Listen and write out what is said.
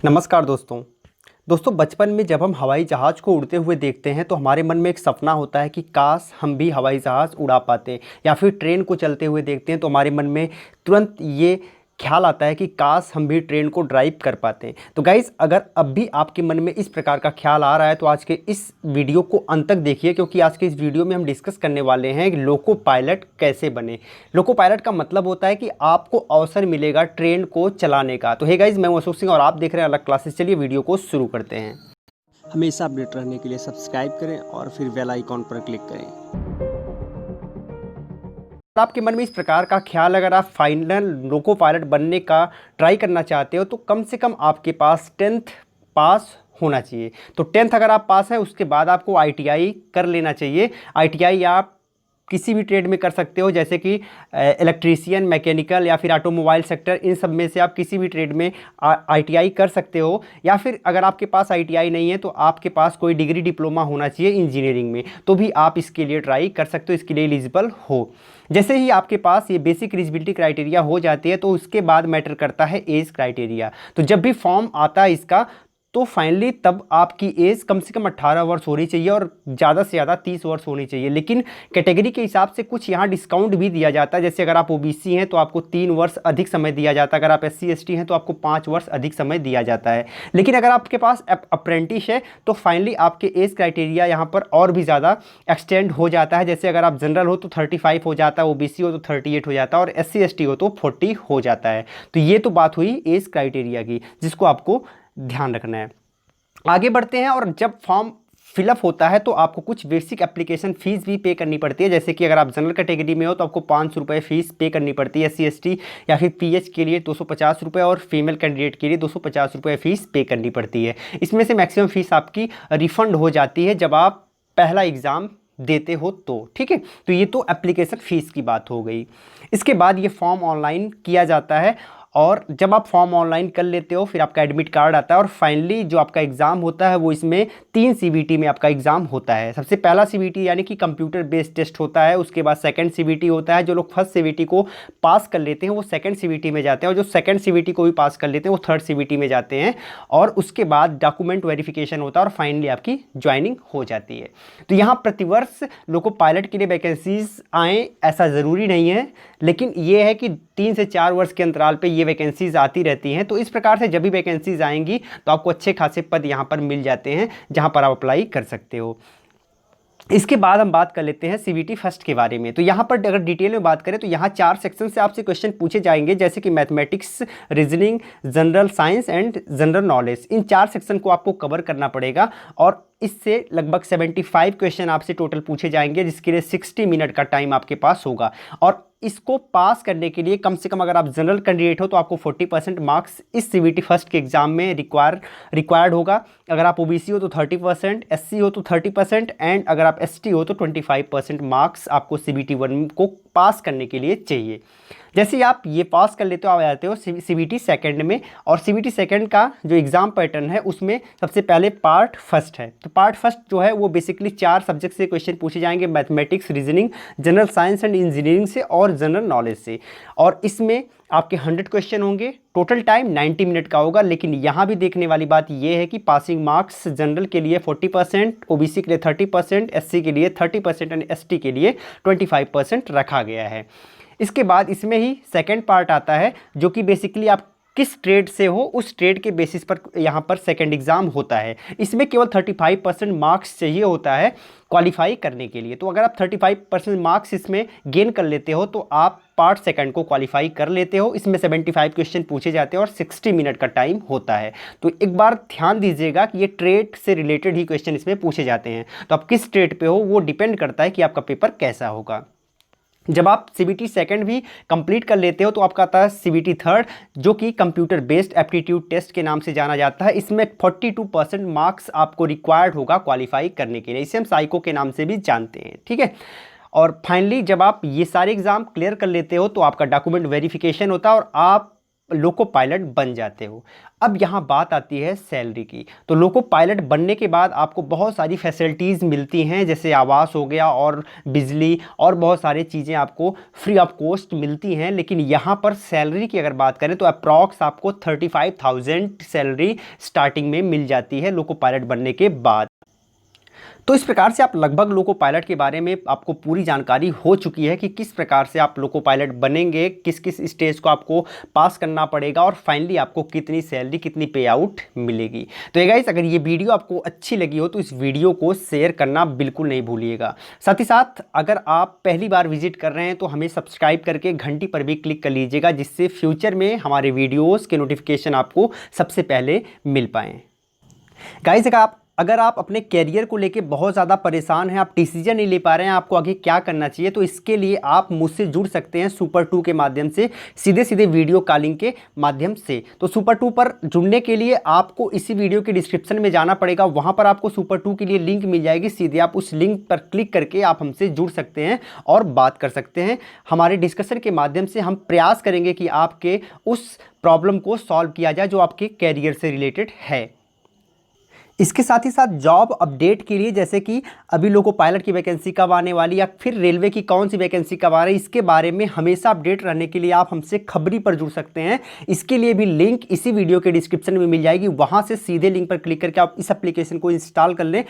नमस्कार दोस्तों। बचपन में जब हम हवाई जहाज़ को उड़ते हुए देखते हैं तो हमारे मन में एक सपना होता है कि काश हम भी हवाई जहाज़ उड़ा पाते, या फिर ट्रेन को चलते हुए देखते हैं तो हमारे मन में तुरंत ये ख्याल आता है कि काश हम भी ट्रेन को ड्राइव कर पाते। तो गाइज़, अगर अब भी आपके मन में इस प्रकार का ख्याल आ रहा है तो आज के इस वीडियो को अंत तक देखिए, क्योंकि आज के इस वीडियो में हम डिस्कस करने वाले हैं कि लोको पायलट कैसे बने। लोको पायलट का मतलब होता है कि आपको अवसर मिलेगा ट्रेन को चलाने का। तो हे गाइज़, मैं हूं अशोक सिंह और आप देख रहे हैं अलग क्लासेस। चलिए वीडियो को शुरू करते हैं। हमेशा अपडेट रहने के लिए सब्सक्राइब करें और फिर बेल आइकॉन पर क्लिक करें। आपके मन में इस प्रकार का ख्याल, अगर आप फाइनल लोको पायलट बनने का ट्राई करना चाहते हो तो कम से कम आपके पास 10th पास होना चाहिए। तो 10th अगर आप पास हैं उसके बाद आपको आईटीआई कर लेना चाहिए। आईटीआई आप किसी भी ट्रेड में कर सकते हो, जैसे कि इलेक्ट्रीशियन, मैकेनिकल या फिर ऑटोमोबाइल सेक्टर, इन सब में से आप किसी भी ट्रेड में आईटीआई कर सकते हो। या फिर अगर आपके पास आईटीआई नहीं है तो आपके पास कोई डिग्री डिप्लोमा होना चाहिए इंजीनियरिंग में, तो भी आप इसके लिए ट्राई कर सकते हो, इसके लिए एलिजिबल हो। जैसे ही आपके पास ये बेसिक एलिजिबिलिटी क्राइटेरिया हो जाती है तो उसके बाद मैटर करता है एज क्राइटेरिया। तो जब भी फॉर्म आता है इसका तो फाइनली तब आपकी एज कम से कम 18 वर्ष होनी चाहिए और ज़्यादा से ज़्यादा 30 वर्ष होनी चाहिए। लेकिन कैटेगरी के हिसाब से कुछ यहाँ डिस्काउंट भी दिया जाता है। जैसे अगर आप ओबीसी हैं तो आपको 3 वर्ष अधिक समय दिया जाता है, अगर आप एससी एसटी हैं तो आपको 5 वर्ष अधिक समय दिया जाता है। लेकिन अगर आपके पास अप्रेंटिस है तो फाइनली आपके एज क्राइटेरिया यहाँ पर और भी ज़्यादा एक्सटेंड हो जाता है। जैसे अगर आप जनरल हो तो 35 हो जाता है, ओबीसी हो तो 38 हो जाता है और एससी एसटी हो तो 40 हो जाता है। तो ये तो बात हुई एज क्राइटेरिया की, जिसको आपको ध्यान रखना है। आगे बढ़ते हैं, और जब फॉर्म फिलअप होता है तो आपको कुछ बेसिक एप्लीकेशन फ़ीस भी पे करनी पड़ती है। जैसे कि अगर आप जनरल कैटेगरी में हो तो आपको 500 रुपये फ़ीस पे करनी पड़ती है, एससी एसटी या फिर पीएच के लिए 250 रुपये और फीमेल कैंडिडेट के लिए 250 रुपये फ़ीस पे करनी पड़ती है। इसमें से मैक्सिमम फ़ीस आपकी रिफ़ंड हो जाती है जब आप पहला एग्ज़ाम देते हो तो, ठीक है। तो ये तो एप्लीकेशन फ़ीस की बात हो गई। इसके बाद ये फॉर्म ऑनलाइन किया जाता है, और जब आप फॉर्म ऑनलाइन कर लेते हो फिर आपका एडमिट कार्ड आता है, और फाइनली जो आपका एग्ज़ाम होता है वो इसमें 3 सीबीटी में आपका एग्ज़ाम होता है। सबसे पहला सीबीटी यानी कि कंप्यूटर बेस्ड टेस्ट होता है, उसके बाद सेकंड सीबीटी होता है। जो लोग फर्स्ट सीबीटी को पास कर लेते हैं वो सेकंड सीबीटी में जाते हैं, और जो सेकंड सीबीटी को भी पास कर लेते हैं वो थर्ड सीबीटी में जाते हैं, और उसके बाद डॉक्यूमेंट वेरिफिकेशन होता है और फाइनली आपकी ज्वाइनिंग हो जाती है। तो यहाँ प्रतिवर्ष लोको पायलट के लिए वैकेंसीज आएँ ऐसा ज़रूरी नहीं है, लेकिन ये है कि 3 से 4 वर्ष के अंतराल पे ये वैकेंसीज आती रहती हैं। तो इस प्रकार से जब भी वैकेंसीज आएंगी तो आपको अच्छे खासे पद यहाँ पर मिल जाते हैं जहाँ पर आप अप्लाई कर सकते हो। इसके बाद हम बात कर लेते हैं सीबीटी फर्स्ट के बारे में। तो यहाँ पर अगर डिटेल में बात करें तो यहाँ 4 सेक्शन से आपसे क्वेश्चन पूछे जाएंगे, जैसे कि mathematics, reasoning, general science and general knowledge. In 4 section को आपको कवर करना पड़ेगा, और इससे लगभग 75 क्वेश्चन आपसे टोटल पूछे जाएंगे, जिसके लिए 60 मिनट का टाइम आपके पास होगा। और इसको पास करने के लिए कम से कम अगर आप जनरल कैंडिडेट हो तो आपको 40% मार्क्स इस सीबीटी फर्स्ट के एग्जाम में रिक्वायर्ड होगा। अगर आप ओबीसी हो तो 30%, एससी हो तो 30%, एंड अगर आप एसटी हो तो 25% मार्क्स आपको सीबीटी 1 को पास करने के लिए चाहिए। जैसे ही आप ये पास कर लेते हो आप जाते हो सीबीटी सेकंड में, और सीबीटी सेकंड का जो एग्ज़ाम पैटर्न है उसमें सबसे पहले पार्ट फर्स्ट है। तो पार्ट फर्स्ट जो है वो बेसिकली 4 सब्जेक्ट से क्वेश्चन पूछे जाएंगे, mathematics, reasoning, general science and engineering से और जनरल नॉलेज से, और इसमें आपके 100 क्वेश्चन होंगे। टोटल टाइम 90 मिनट का होगा। लेकिन यहाँ भी देखने वाली बात यह है कि पासिंग मार्क्स जनरल के लिए 40%, ओबीसी के लिए 30%, एससी के लिए 30% एंड एसटी के लिए 25% रखा गया है। इसके बाद इसमें ही सेकंड पार्ट आता है, जो कि बेसिकली आप किस ट्रेड से हो उस ट्रेड के बेसिस पर यहाँ पर सेकंड एग्ज़ाम होता है। इसमें केवल 35% मार्क्स चाहिए होता है क्वालिफाई करने के लिए। तो अगर आप 35% मार्क्स इसमें गेन कर लेते हो तो आप पार्ट सेकंड को क्वालिफाई कर लेते हो। इसमें 75 क्वेश्चन पूछे जाते हैं और 60 मिनट का टाइम होता है। तो एक बार ध्यान दीजिएगा कि ये ट्रेड से रिलेटेड ही क्वेश्चन इसमें पूछे जाते हैं। तो आप किस ट्रेड पे हो वो डिपेंड करता है कि आपका पेपर कैसा होगा। जब आप सीबीटी सेकंड भी कंप्लीट कर लेते हो तो आपका आता है सीबीटी थर्ड, जो कि कंप्यूटर बेस्ड एप्टीट्यूड टेस्ट के नाम से जाना जाता है। इसमें 42% मार्क्स आपको रिक्वायर्ड होगा क्वालिफाई करने के लिए। इसे हम साइको के नाम से भी जानते हैं, ठीक है। और फाइनली जब आप ये सारे एग्ज़ाम क्लियर कर लेते हो तो आपका डॉक्यूमेंट वेरिफिकेशन होता है, और आप लोको पायलट बन जाते हो। अब यहाँ बात आती है सैलरी की। तो लोको पायलट बनने के बाद आपको बहुत सारी फैसिलिटीज़ मिलती हैं, जैसे आवास हो गया और बिजली और बहुत सारी चीज़ें आपको फ्री ऑफ कॉस्ट मिलती हैं। लेकिन यहाँ पर सैलरी की अगर बात करें तो अप्रॉक्स आपको 35,000 सैलरी स्टार्टिंग में मिल जाती है लोको पायलट बनने के बाद। तो इस प्रकार से आप लगभग लोको पायलट के बारे में आपको पूरी जानकारी हो चुकी है कि किस प्रकार से आप लोको पायलट बनेंगे, किस किस स्टेज को आपको पास करना पड़ेगा और फाइनली आपको कितनी सैलरी, कितनी पे आउट मिलेगी। तो ये गाइस, अगर ये वीडियो आपको अच्छी लगी हो तो इस वीडियो को शेयर करना बिल्कुल नहीं भूलिएगा। साथ ही साथ अगर आप पहली बार विजिट कर रहे हैं तो हमें सब्सक्राइब करके घंटी पर भी क्लिक कर लीजिएगा, जिससे फ्यूचर में हमारे वीडियोज़ के नोटिफिकेशन आपको सबसे पहले मिल पाएँ। गाइस, अगर आप अपने कैरियर को लेके बहुत ज़्यादा परेशान हैं, आप डिसीजन नहीं ले पा रहे हैं आपको आगे क्या करना चाहिए, तो इसके लिए आप मुझसे जुड़ सकते हैं सुपर 2 के माध्यम से, सीधे सीधे वीडियो कॉलिंग के माध्यम से। तो सुपर 2 पर जुड़ने के लिए आपको इसी वीडियो के डिस्क्रिप्शन में जाना पड़ेगा, वहाँ पर आपको सुपर 2 के लिए लिंक मिल जाएगी। सीधे आप उस लिंक पर क्लिक करके आप हमसे जुड़ सकते हैं और बात कर सकते हैं। हमारे डिस्कशन के माध्यम से हम प्रयास करेंगे कि आपके उस प्रॉब्लम को सॉल्व किया जाए जो आपके कैरियर से रिलेटेड है। इसके साथ ही साथ जॉब अपडेट के लिए, जैसे कि अभी लोको पायलट की वैकेंसी कब आने वाली या फिर रेलवे की कौन सी वैकेंसी कब आ रही है, इसके बारे में हमेशा अपडेट रहने के लिए आप हमसे खबरी पर जुड़ सकते हैं। इसके लिए भी लिंक इसी वीडियो के डिस्क्रिप्शन में मिल जाएगी, वहाँ से सीधे लिंक पर क्लिक करके आप इस एप्लीकेशन को इंस्टॉल कर लें